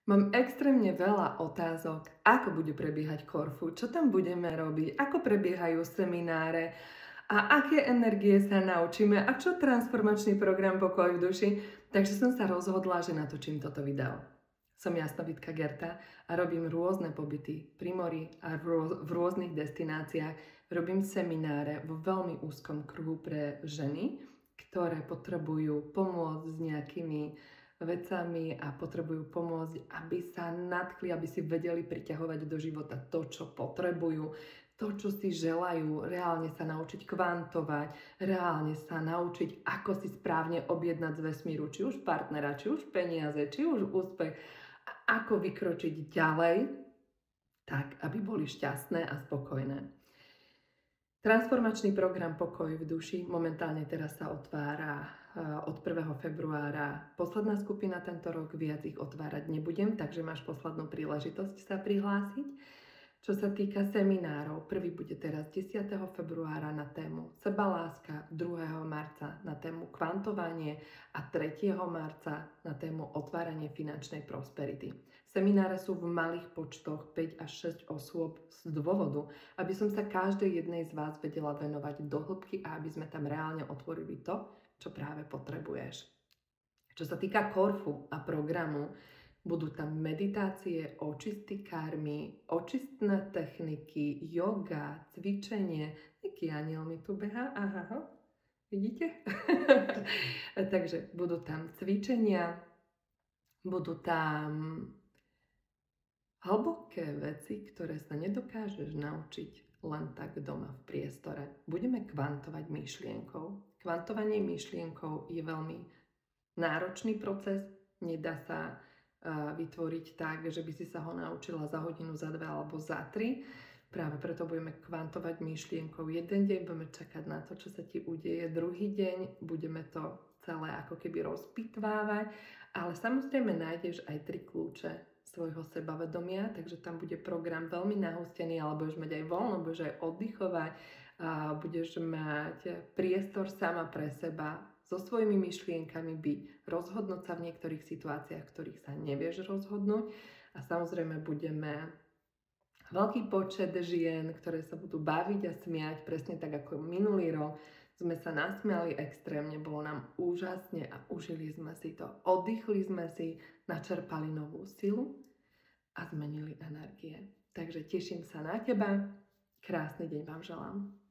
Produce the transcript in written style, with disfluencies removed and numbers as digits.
Mám extrémne veľa otázok, ako bude prebiehať Korfu, čo tam budeme robiť, ako prebiehajú semináre a aké energie sa naučíme a čo transformačný program Pokoj v duši. Takže som sa rozhodla, že natočím toto video. Som Jasnovitka Gerta a robím rôzne pobyty pri mori a v rôznych destináciách. Robím semináre vo veľmi úzkom kruhu pre ženy, ktoré potrebujú pomôcť s nejakými vecami a potrebujú pomôcť, aby sa nadchli, aby si vedeli priťahovať do života to, čo potrebujú, to, čo si želajú, reálne sa naučiť kvantovať, reálne sa naučiť, ako si správne objednať z vesmíru, či už partnera, či už peniaze, či už úspech a ako vykročiť ďalej, tak, aby boli šťastné a spokojné. Transformačný program Pokoj v duši momentálne teraz sa otvára od 1. februára. Posledná skupina tento rok, viac ich otvárať nebudem, takže máš poslednú príležitosť sa prihlásiť. Čo sa týka seminárov, prvý bude teraz 10. februára na tému sebaláska, 2. marca na tému kvantovanie a 3. marca na tému otváranie finančnej prosperity. Semináre sú v malých počtoch 5 až 6 osôb z dôvodu, aby som sa každej jednej z vás vedela venovať do hĺbky a aby sme tam reálne otvorili to, čo práve potrebuješ. Čo sa týka Korfu a programu, budú tam meditácie, očisty karmy, očistné techniky, yoga, cvičenie. Jaký aniel mi tu behá? Aha, vidíte? Takže budú tam cvičenia, budú tam hlboké veci, ktoré sa nedokážeš naučiť len tak doma v priestore. Budeme kvantovať myšlienkou. Kvantovanie myšlienkou je veľmi náročný proces, nedá sa vytvoriť tak, že by si sa ho naučila za hodinu, za 2 alebo za 3. Práve preto budeme kvantovať myšlienkou. Jeden deň budeme čakať na to, čo sa ti udeje, druhý deň budeme to celé ako keby rozpitvávať, ale samozrejme nájdeš aj 3 kľúče svojho sebavedomia, takže tam bude program veľmi nahustený, ale budeš mať aj voľno, budeš aj oddychovať, budeš mať priestor sama pre seba, so svojimi myšlienkami byť, rozhodnúť sa v niektorých situáciách, v ktorých sa nevieš rozhodnúť. A samozrejme budeme veľký počet žien, ktoré sa budú baviť a smiať, presne tak ako minulý rok. Sme sa nasmiali extrémne, bolo nám úžasne a užili sme si to. Oddychli sme si, načerpali novú silu a zmenili energie. Takže teším sa na teba. Krásny deň vám želám.